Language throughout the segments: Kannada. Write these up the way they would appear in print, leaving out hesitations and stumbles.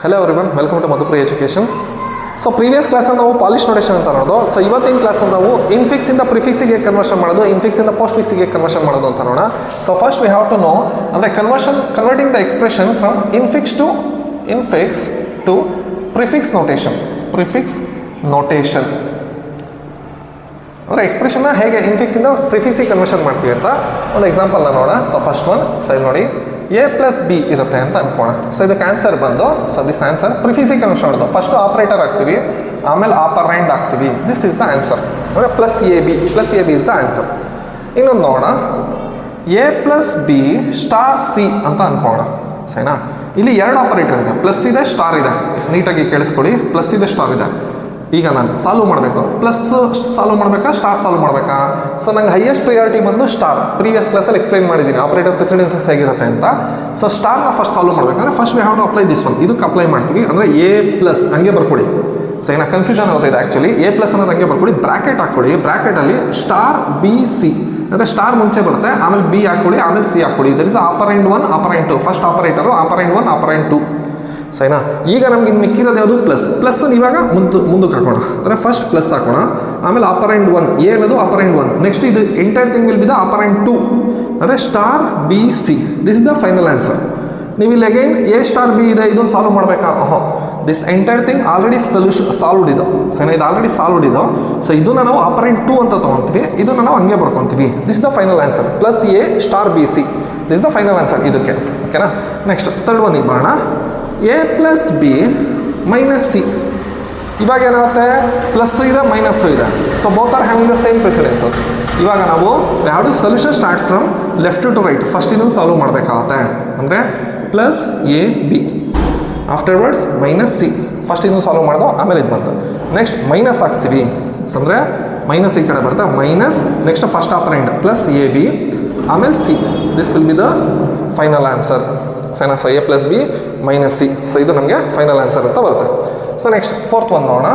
Hello everyone, welcome to Madhupri Education. So previous ಕ್ಲಾಸಲ್ಲಿ ನಾವು ಪಾಲಿಶ್ ನೋಟೇಷನ್ ಅಂತ ನೋಡೋದು. ಸೊ ಇವತ್ತಿನ ಕ್ಲಾಸಲ್ಲಿ ನಾವು ಇನ್ಫಿಕ್ಸಿಂದ ಪ್ರಿಫಿಕ್ಸಿಗೆ ಕನ್ವರ್ಷನ್ ಮಾಡೋದು, ಇನ್ಫಿಕ್ಸಿಂದ ಪೋಸ್ಟ್ ಫಿಕ್ಸಿಗೆ ಕನ್ವರ್ಷನ್ ಮಾಡೋದು ಅಂತ ನೋಡೋಣ. So first we have to know ಅಂದರೆ converting the expression from infix to prefix notation ಅಂದರೆ ಎಕ್ಸ್ಪ್ರೆಷನ್ನ ಹೇಗೆ ಇನ್ಫಿಕ್ಸಿಂದ ಪ್ರಿಫಿಕ್ಸಿಗೆ ಕನ್ವರ್ಷನ್ ಮಾಡ್ತೀವಿ ಅಂತ ಒಂದು ಎಕ್ಸಾಂಪಲ್ನ ನೋಡೋಣ. ಸೊ ಫಸ್ಟ್ ಒನ್, ಸೊ ಇಲ್ಲಿ ನೋಡಿ A+B ಇರುತ್ತೆ ಅಂತ ಅನ್ಕೋಣ. ಸೊ ಇದಕ್ಕೆ ಆನ್ಸರ್ ಬಂದು, ಸೊ ದಿಸ್ ಆನ್ಸರ್ ಪ್ರಿಫಿಕ್ಸಿಗೆ ಕನ್ವರ್ಷನ್ ಮಾಡೋದು. ಫಸ್ಟ್ ಆಪರೇಟರ್ ಹಾಕ್ತೀವಿ, ಆಮೇಲೆ ಆಪರೆಂಡ್ ಹಾಕ್ತೀವಿ. This is the answer. ಅಂದರೆ +AB ಇಸ್ ದ ಆನ್ಸರ್. ಇನ್ನೊಂದು ನೋಡೋಣ, A+B *C ಅಂತ ಅನ್ಕೋಣ. ಸರಿನಾ? ಇಲ್ಲಿ ಎರಡು ಆಪರೇಟರ್ ಇದೆ, ಪ್ಲಸ್ ಇದೆ, ಸ್ಟಾರ್ ಇದೆ. ನೀಟಾಗಿ ಕೇಳಿಸ್ಕೊಡಿ, ಪ್ಲಸ್ ಇದೆ, ಸ್ಟಾರ್ ಇದೆ. ಈಗ ನಾನು ಸಾಲ್ವ್ ಮಾಡಬೇಕು, ಪ್ಲಸ್ ಸಾಲ್ವ್ ಮಾಡಬೇಕಾ, ಸ್ಟಾರ್ ಸಾಲ್ವ್ ಮಾಡಬೇಕಾ? ಸೊ ನಂಗೆ ಹೈಯೆಸ್ಟ್ ಪ್ರಿಯಾರಿಟಿ ಬಂದು ಸ್ಟಾರ್. ಪ್ರೀವಿಯಸ್ ಕ್ಲಾಸಲ್ಲಿ ಎಕ್ಸ್ಪ್ಲೈನ್ ಮಾಡಿದ್ದೀನಿ ಆಪರೇಟರ್ ಪ್ರೆಸಿಡೆನ್ಸಸ್ ಹೇಗಿರುತ್ತೆ ಅಂತ. ಸೊ ಸ್ಟಾರ್ನ ಫಸ್ಟ್ ಸಾಲ್ವ್ ಮಾಡಬೇಕಂದ್ರೆ first we have to apply this one. ಇದಕ್ಕೆ ಅಪ್ಲೈ ಮಾಡ್ತೀವಿ, ಅಂದರೆ A+ ಹಂಗೆ ಬರ್ಕೊಡಿ. ಸೊ ಏನೋ ಕನ್ಫ್ಯೂಷನ್ ಆಗೋದಿದೆ ಆ್ಯಕ್ಚುಲಿ. A+ ಅನ್ನೋದು ಹಂಗೆ ಬರ್ಕೊಡಿ, ಬ್ರ್ಯಾಕೆಟ್ ಹಾಕ್ಕೊಡಿ. ಬ್ರ್ಯಾಕೆಟಲ್ಲಿ *BC ಅಂದರೆ ಸ್ಟಾರ್ ಮುಂಚೆ ಬರುತ್ತೆ, ಆಮೇಲೆ B ಹಾಕ್ಕೊಡಿ, ಆಮೇಲೆ C ಹಾಕ್ಕೊಡಿ. That is operand 1, operand 2. First operator operand 1, operand 2. ಸರಿನಾ? ಈಗ ನಮ್ಗೆ ಇನ್ನು ಮಿಕ್ಕಿರೋದು ಯಾವುದು ಪ್ಲಸ್ ಇವಾಗ ಮುಂದಕ್ಕೆ ಹಾಕೋಣ. ಅಂದರೆ ಫಸ್ಟ್ ಪ್ಲಸ್ ಹಾಕೋಣ, ಆಮೇಲೆ ಆಪರೆಂಡ್ 1, ಎ ಅನ್ನೋದು ಆಪರೆಂಡ್ 1. ನೆಕ್ಸ್ಟ್ ಇದು entire thing will be the operand 2, ಅಂದರೆ *BC. This is the final answer. ನೀವು ಇಲ್ಲಿ ಅಗೈನ್ A*B ಇದೆ, ಇದನ್ನು ಸಾಲ್ವ್ ಮಾಡಬೇಕಾ? This entire thing already solved ಇದು. ಸರಿನಾ? ಇದು ಆಲ್ರೆಡಿ ಸಾಲ್ವ್ಡ್ ಇದು. ಸೊ ಇದನ್ನು ನಾವು ಆಪರೆಂಡ್ 2 ಅಂತ ತೊಗೊತೀವಿ, ಇದನ್ನು ನಾವು ಹಂಗೆ ಬರ್ಕೊತೀವಿ. This the final answer. +A*BC this the final answer ಇದಕ್ಕೆ. ಓಕೆನಾ? ನೆಕ್ಸ್ಟ್ ಥರ್ಡ್ ಒನ್ ಬರೋಣ. A+B - C. ಇವಾಗ ಏನಾಗುತ್ತೆ, ಪ್ಲಸ್ ಇದೆ, ಮೈನಸ್ಸು ಇದೆ. So both are having the same precedences. ಇವಾಗ ನಾವು ಯಾವುದು solution start from left to right. First ಇದನ್ನು ಸಾಲ್ವ್ ಮಾಡಬೇಕಾಗತ್ತೆ. ಅಂದರೆ +AB ಆಫ್ಟರ್ವರ್ಡ್ಸ್ -C. ಫಸ್ಟ್ ಇದನ್ನು ಸಾಲ್ವ್ ಮಾಡೋದು, ಆಮೇಲೆ ಇದು ಬಂತು. ನೆಕ್ಸ್ಟ್ ಮೈನಸ್ ಹಾಕ್ತೀವಿ, ಅಂದರೆ ಮೈನಸ್ ಈ ಕಡೆ ಬರುತ್ತೆ, minus. Next first operand +AB ಆಮೇಲೆ C. This will be the final answer. ಸರಿನಾ? So A+B - C. ಸೊ ಇದು ನಮಗೆ ಫೈನಲ್ ಆನ್ಸರ್ ಅಂತ ಬರುತ್ತೆ. ಸೊ ನೆಕ್ಸ್ಟ್ ಫೋರ್ತ್ ಒನ್ ನೋಡೋಣ.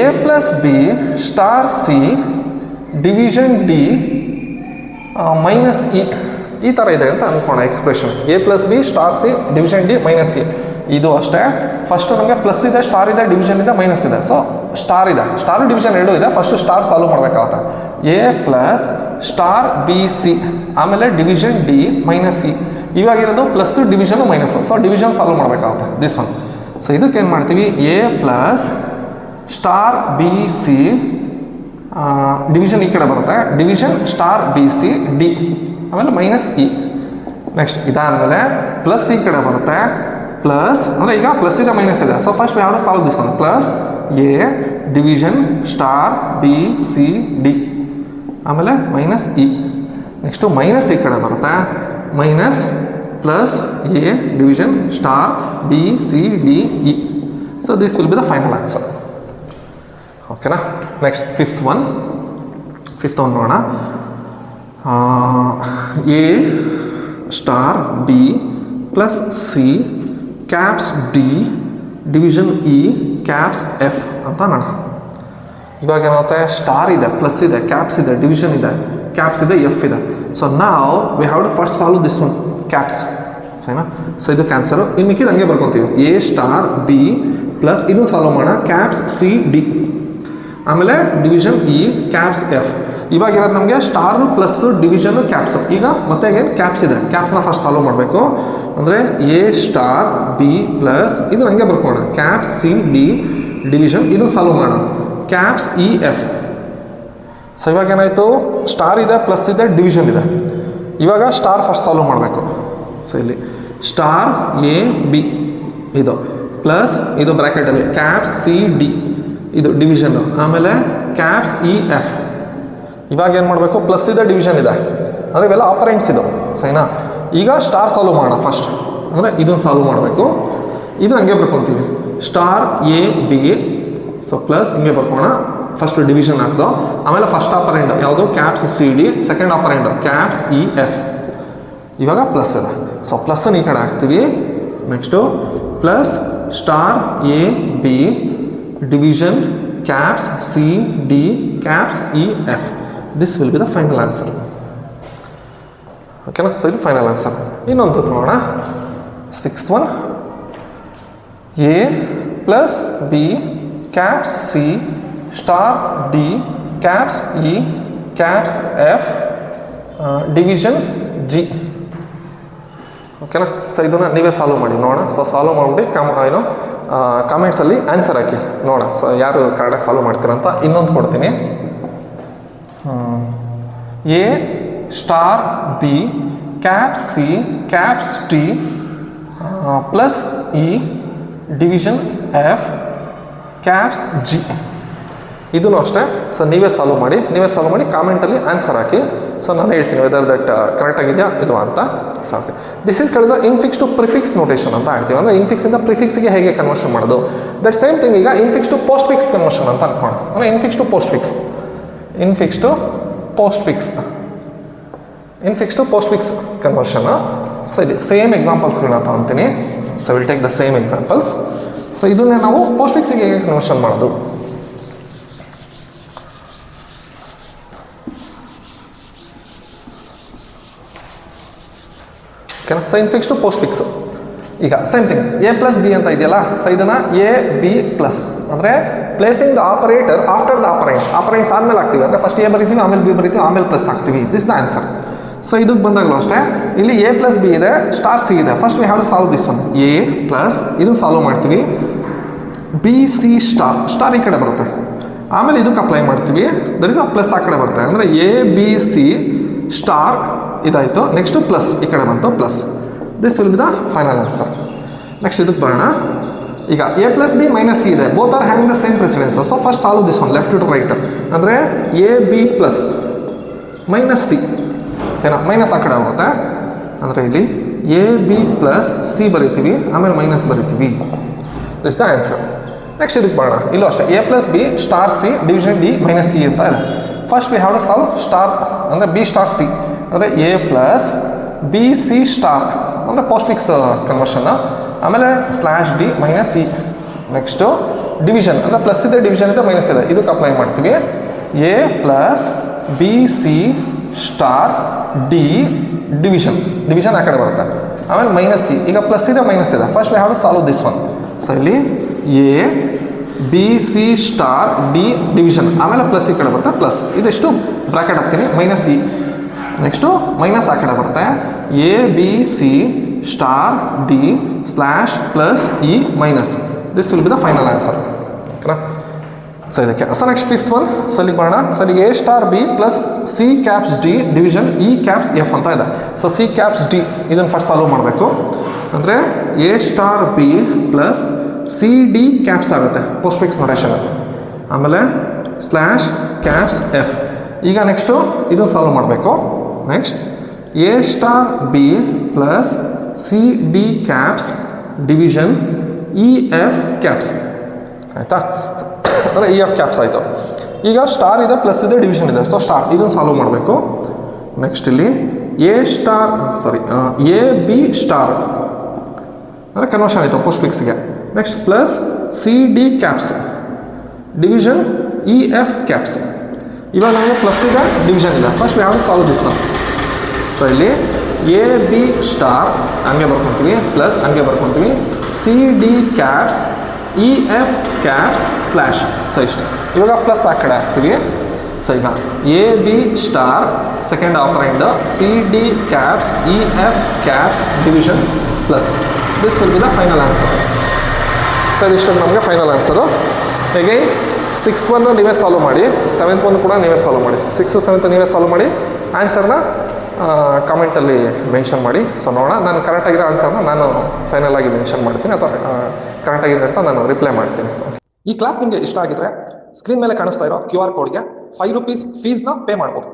A+B *C division D -E. ಈ ಥರ ಇದೆ ಅಂತ ಅಂದ್ಕೋಣ expression. A+B *C division D -E. ಇದು ಅಷ್ಟೇ. ಫಸ್ಟ್ ನಮಗೆ ಪ್ಲಸ್ ಇದೆ, ಸ್ಟಾರ್ ಇದೆ, ಡಿವಿಷನ್ ಇದೆ, ಮೈನಸ್ ಇದೆ. ಸೊ ಸ್ಟಾರ್ ಇದೆ, ಸ್ಟಾರ್ ಡಿವಿಷನ್ ಎರಡೂ ಇದೆ. ಫಸ್ಟ್ ಸ್ಟಾರ್ ಸಾಲ್ವ್ ಮಾಡಬೇಕಾಗುತ್ತೆ. A+*BC ಆಮೇಲೆ ಡಿವಿಷನ್ D -E. ಇವಾಗಿರೋದು plus division minus. So division solve ಮಾಡಬೇಕಾಗುತ್ತೆ ದಿಸ್ ಒನ್. ಸೊ ಇದಕ್ಕೆ ಏನು ಮಾಡ್ತೀವಿ, A+*BC ಡಿವಿಷನ್ ಈ ಕಡೆ ಬರುತ್ತೆ, ಡಿವಿಷನ್ *BC D ಆಮೇಲೆ -E. ನೆಕ್ಸ್ಟ್ ಇದಾದಮೇಲೆ ಪ್ಲಸ್ ಈ ಕಡೆ ಬರುತ್ತೆ, ಪ್ಲಸ್ ಅಂದರೆ ಈಗ ಪ್ಲಸ್ ಇದೆ, ಮೈನಸ್ ಇದೆ. ಸೊ ಫಸ್ಟ್ ಯಾವ solve this one. +A division *BC D ಆಮೇಲೆ -E. ನೆಕ್ಸ್ಟು ಮೈನಸ್ ಈ ಕಡೆ ಬರುತ್ತೆ, minus +A division *BC D E. So this will be the final answer. ಓಕೆನಾ? ನೆಕ್ಸ್ಟ್ ಫಿಫ್ತ್ ಒನ್ ನೋಡೋಣ. A*B + C *D division E *F ಅಂತ ನೋಡೋಣ. ಇವಾಗ ಏನಾಗುತ್ತೆ, ಸ್ಟಾರ್ ಇದೆ, ಪ್ಲಸ್ ಇದೆ, ಕ್ಯಾಪ್ಸ್ ಇದೆ, ಡಿವಿಷನ್ ಇದೆ, ಕ್ಯಾಪ್ಸ್ ಇದೆ, F ಇದೆ. ಸೊ ನಾವು we have to first solve this one, caps. ಸರಿನಾ? ಸೊ ಇದು ಕ್ಯಾನ್ಸರು. ಇನ್ನು ಮಿಕ್ಕಿದ ಹಂಗೆ ಬರ್ಕೊತೀವಿ. A*B ಪ್ಲಸ್ ಇದು ಸಾಲ್ವ್ ಮಾಡೋಣ, *C D ಆಮೇಲೆ ಡಿವಿಷನ್ E *F. ಇವಾಗ ಇರೋದು ನಮಗೆ ಸ್ಟಾರು ಪ್ಲಸ್ ಡಿವಿಷನು ಕ್ಯಾಪ್ಸ್. ಈಗ ಮತ್ತೆ ಅಗೇನ್ ಕ್ಯಾಪ್ಸ್ ಇದೆ, ಕ್ಯಾಪ್ಸ್ನ ಫಸ್ಟ್ ಸಾಲ್ವ್ ಮಾಡಬೇಕು. ಅಂದರೆ A*B ಪ್ಲಸ್ ಇದು ಹಂಗೆ ಬರ್ಕೋಣ, *C D ಡಿವಿಷನ್ ಇದು ಸಾಲ್ವ್ ಮಾಡೋಣ, *EF. ಸೊ ಇವಾಗ ಏನಾಯಿತು, ಸ್ಟಾರ್ ಇದೆ, ಪ್ಲಸ್ ಇದೆ, ಡಿವಿಷನ್ ಇದೆ. ಇವಾಗ ಸ್ಟಾರ್ ಫಸ್ಟ್ ಸಾಲ್ವ್ ಮಾಡಬೇಕು. ಸೊ ಇಲ್ಲಿ *AB ಇದು ಪ್ಲಸ್ ಇದು ಬ್ರ್ಯಾಕೆಟಲ್ಲಿ *C D ಇದು ಡಿವಿಷನ್ನು, ಆಮೇಲೆ *EF. ಇವಾಗ ಏನು ಮಾಡಬೇಕು, ಪ್ಲಸ್ ಇದೆ, ಡಿವಿಷನ್ ಇದೆ, ಅಂದರೆ ಇವೆಲ್ಲ ಆಪರೆಂಟ್ಸ್ ಇದು. ಸರಿನಾ? ಈಗ ಸ್ಟಾರ್ ಸಾಲ್ವ್ ಮಾಡೋಣ ಫಸ್ಟ್, ಅಂದರೆ ಇದನ್ನು ಸಾಲ್ವ್ ಮಾಡಬೇಕು. ಇದು ಹಂಗೆ ಬರ್ಕೊತೀವಿ, *AB. ಸೊ ಪ್ಲಸ್ ಹಿಂಗೆ ಬರ್ಕೋಣ, ಫಸ್ಟ್ ಡಿವಿಷನ್ ಹಾಕ್ದು, ಆಮೇಲೆ ಫಸ್ಟ್ ಆಪರೆಂಡ್ ಯಾವುದು, *CD, ಸೆಕೆಂಡ್ ಆಪರೆಂಡ್ *EF. ಇವಾಗ ಪ್ಲಸ್ ಇದೆ, ಸೊ ಪ್ಲಸ್ಸನ್ನು ಈ ಕಡೆ ಹಾಕ್ತೀವಿ. Next plus *AB division *CD *EF. This will be the final answer. ಓಕೆನಾ? ಸೊ ಇದು ಫೈನಲ್ ಆನ್ಸರ್. ಇನ್ನೊಂದು ನೋಡೋಣ, sixth one. A plus B caps C star D caps E caps F division G. ಓಕೆನಾ? ಸೊ ಇದನ್ನು ನೀವೇ ಸಾಲ್ವ್ ಮಾಡಿ ನೋಡೋಣ. ಸೊ ಸಾಲ್ವ್ ಮಾಡಿಬಿಟ್ಟು ಕಾಮೆಂಟ್ಸಲ್ಲಿ ಆನ್ಸರ್ ಹಾಕಿ ನೋಡೋಣ. ಸೊ ಯಾರು ಕರೆಕ್ಟಾಗಿ ಸಾಲ್ವ್ ಮಾಡ್ತೀರಂತ. ಇನ್ನೊಂದು ಕೊಡ್ತೀನಿ. A star B caps C caps T plus E division F caps G. ಇದೂ ಅಷ್ಟೇ. ಸೊ ನೀವೇ ಸಾಲ್ವ್ ಮಾಡಿ ಕಾಮೆಂಟಲ್ಲಿ ಆನ್ಸರ್ ಹಾಕಿ. ಸೊ ನಾನು ಹೇಳ್ತೀನಿ ವೆದರ್ ದಟ್ ಕರೆಕ್ಟ್ ಆಗಿದೆಯಾ ಇಲ್ವಾ ಅಂತ. ಸಾಕು. This is called infix to prefix notation ಅಂತ ಹೇಳ್ತೀವಿ. ಅಂದರೆ ಇನ್ಫಿಕ್ಸಿಂದ ಪ್ರಿಫಿಕ್ಸ್ಗೆ ಹೇಗೆ ಕನ್ವರ್ಷನ್ ಮಾಡೋದು. ದಟ್ ಸೇಮ್ ಥಿಂಗ್ ಈಗ infix to postfix conversion ಅಂತ ಅನ್ಕೋಣ. ಅಂದರೆ infix to postfix conversion. So ಇದು ಸೇಮ್ ಎಕ್ಸಾಂಪಲ್ಸ್ಗಳನ್ನ ತಗೊತೀನಿ. So will take the same examples. So ಇದನ್ನೇ ನಾವು ಪೋಸ್ಟ್ ಫಿಕ್ಸಿಗೆ ಹೇಗೆ ಕನ್ವರ್ಷನ್ ಮಾಡೋದು. ಓಕೆನಾ? So infix to postfix. ಈಗ same thing A plus B ಅಂತ ಇದೆಯಲ್ಲ. ಸೊ ಇದನ್ನು ಎ ಬಿ ಪ್ಲಸ್ ಅಂದರೆ placing the operator after the operands ಆದಮೇಲೆ ಹಾಕ್ತೀವಿ. ಅಂದರೆ ಫಸ್ಟ್ ಎ ಬರೀತೀವಿ, ಆಮೇಲೆ ಬಿ ಬರೀತೀವಿ, ಆಮೇಲೆ ಪ್ಲಸ್ ಹಾಕ್ತೀವಿ. This the answer. ಸೊ ಇದಕ್ಕೆ ಬಂದಾಗಲೂ ಅಷ್ಟೇ. ಇಲ್ಲಿ ಎ ಪ್ಲಸ್ ಬಿ ಇದೆ, ಸ್ಟಾರ್ ಸಿ ಇದೆ. First we have to solve this one. A plus ಇದು ಸಾಲ್ವ್ ಮಾಡ್ತೀವಿ. ಬಿ ಸಿ ಸ್ಟಾರ್ ಈ ಕಡೆ ಬರುತ್ತೆ. ಆಮೇಲೆ ಇದಕ್ಕೆ ಅಪ್ಲೈ ಮಾಡ್ತೀವಿ. ದರ್ ಇಸ್ ಅ ಪ್ಲಸ್ ಆ ಕಡೆ ಬರುತ್ತೆ. ಅಂದರೆ ಎ ಬಿ ಸಿ ಸ್ಟಾರ್ ಇದಾಯಿತು. ನೆಕ್ಸ್ಟು ಪ್ಲಸ್ ಈ ಕಡೆ ಬಂತು plus. This will be the final answer. Next ಇದಕ್ಕೆ ಬರೋಣ. ಈಗ A plus B minus C ಇದೆ. Both are having the same precedence. So first solve this one left to right. ಅಂದರೆ A B plus minus C. ಸರಿನಾ? ಮೈನಸ್ ಆ ಕಡೆ ಹೋಗುತ್ತೆ. ಅಂದರೆ ಇಲ್ಲಿ ಎ ಬಿ ಪ್ಲಸ್ ಸಿ ಬರಿತೀವಿ, ಆಮೇಲೆ ಮೈನಸ್ ಬರಿತೀವಿ. This the answer. ನೆಕ್ಸ್ಟ್ ಇದಕ್ಕೆ ಬರೋಣ. ಇಲ್ಲೂ ಅಷ್ಟೇ. A plus B star C division D minus C ಅಂತ ಇದೆ. First we have to solve star ಅಂದರೆ ಬಿ ಸ್ಟಾರ್ ಸಿ. ಅಂದರೆ A plus B C star ಅಂದರೆ ಪೋಸ್ಟ್ ಫಿಕ್ಸ್ ಕನ್ವರ್ಷನ್. ಆಮೇಲೆ slash D minus C. Next division ಅಂದರೆ ಪ್ಲಸ್ ಇದೆ, ಡಿವಿಷನ್ ಇದೆ, ಮೈನಸ್ ಇದೆ. ಇದಕ್ಕೆ ಅಪ್ಲೈ ಮಾಡ್ತೀವಿ. A plus B C star D division ಆ ಕಡೆ ಬರುತ್ತೆ. ಆಮೇಲೆ ಮೈನಸ್ ಸಿ. ಈಗ ಪ್ಲಸ್ ಇದೆ, ಮೈನಸ್ ಇದೆ. First we have to solve this one. So ಇಲ್ಲಿ A B C star D division ಆಮೇಲೆ ಪ್ಲಸ್ ಈ ಕಡೆ ಬರುತ್ತೆ ಪ್ಲಸ್. ಇದಿಷ್ಟು ಬ್ರಾಕೆಟ್ ಹಾಕ್ತೀನಿ. Minus C. ನೆಕ್ಸ್ಟು ಮೈನಸ್ ಆ ಕಡೆ ಬರುತ್ತೆ. A B C star D slash plus E minus. This will be the final answer. ಓಕೆನಾ? ಸೊ ಇದಕ್ಕೆ. So next fifth one. So ಇಲ್ಲಿಗೆ ಬರೋಣ. ಸೊ ಇಲ್ಲಿ A star B plus C caps D division E caps F ಅಂತ ಇದೆ. ಸೊ ಸಿ ಕ್ಯಾಪ್ಸ್ ಡಿ ಇದನ್ನು ಫಸ್ಟ್ ಸಾಲ್ವ್ ಮಾಡಬೇಕು. ಅಂದರೆ A star B plus C D caps ಆಗುತ್ತೆ ಪೋಸ್ಟ್ ಫಿಕ್ಸ್ ನೊಟೇಷನ್. ಆಮೇಲೆ ಸ್ಲ್ಯಾಶ್ ಕ್ಯಾಪ್ಸ್ ಎಫ್. ಈಗ ನೆಕ್ಸ್ಟು ಇದನ್ನು ಸಾಲ್ವ್ ಮಾಡಬೇಕು. Next A star B plus C D caps division E F caps. ಆಯಿತಾ? ಅಂದರೆ ಇ ಎಫ್ ಕ್ಯಾಪ್ಸ್ ಆಯಿತು. ಈಗ ಸ್ಟಾರ್ ಇದೆ, ಪ್ಲಸ್ ಇದೆ, ಡಿವಿಷನ್ ಇದೆ. ಸೊ ಸ್ಟಾರ್ ಇದನ್ನು ಸಾಲ್ವ್ ಮಾಡಬೇಕು. ನೆಕ್ಸ್ಟ್ ಇಲ್ಲಿ ಎ ಬಿ ಸ್ಟಾರ್ ಅಂದರೆ ಕನ್ವರ್ಷನ್ ಆಯಿತು ಪೋಸ್ಟ್ ಫಿಕ್ಸ್ಗೆ. Next plus C D caps division E F caps. ಇವಾಗ ನಮಗೆ ಪ್ಲಸ್ ಇದೆ, ಡಿವಿಷನ್ ಇದೆ. First we have to solve this one. So ಇಲ್ಲಿ ಎ ಬಿ ಸ್ಟಾರ್ ಹಂಗೆ ಬರ್ಕೊತೀವಿ, ಪ್ಲಸ್ ಹಂಗೆ ಬರ್ಕೊತೀವಿ, C D caps E F caps slash. So ಇಷ್ಟು. ಇವಾಗ ಪ್ಲಸ್ ಆ ಕಡೆ ಹಾಕ್ತೀವಿ. ಸೊ ಈಗ A B star second operand C D caps E F caps division plus. This will be the final answer. So ಇದಿಷ್ಟು ನಮಗೆ ಫೈನಲ್ ಆನ್ಸರು. ಹೇಗೆ ಸಿಕ್ಸ್ತ್ ಒನ್ ನೀವೇ ಸಾಲ್ವ್ ಮಾಡಿ, ಸೆವೆಂತ್ ಒನ್ ಕೂಡ ನೀವೇ ಸಾಲ್ವ್ ಮಾಡಿ. 6th 7th ನೀವೇ ಸಾಲ್ವ್ ಮಾಡಿ ಆನ್ಸರ್ನ ಕಾಮೆಂಟಲ್ಲಿ ಮೆನ್ಷನ್ ಮಾಡಿ. ಸೊ ನೋಡೋಣ, ನಾನು ಕರೆಕ್ಟಾಗಿರೋ ಆನ್ಸರ್ನ ನಾನು ಫೈನಲ್ ಆಗಿ ಮೆನ್ಷನ್ ಮಾಡ್ತೀನಿ, ಅಥವಾ ಕರೆಕ್ಟಾಗಿದೆ ಅಂತ ನಾನು ರಿಪ್ಲೈ ಮಾಡ್ತೀನಿ. ಈ ಕ್ಲಾಸ್ ನಿಮಗೆ ಇಷ್ಟ ಆಗಿದ್ರೆ ಸ್ಕ್ರೀನ್ ಮೇಲೆ ಕಾಣಿಸ್ತಾ ಇರೋ QR ಕೋಡ್ಗೆ ₹5 ಫೀಸ್ನ ಪೇ ಮಾಡ್ಬೋದು.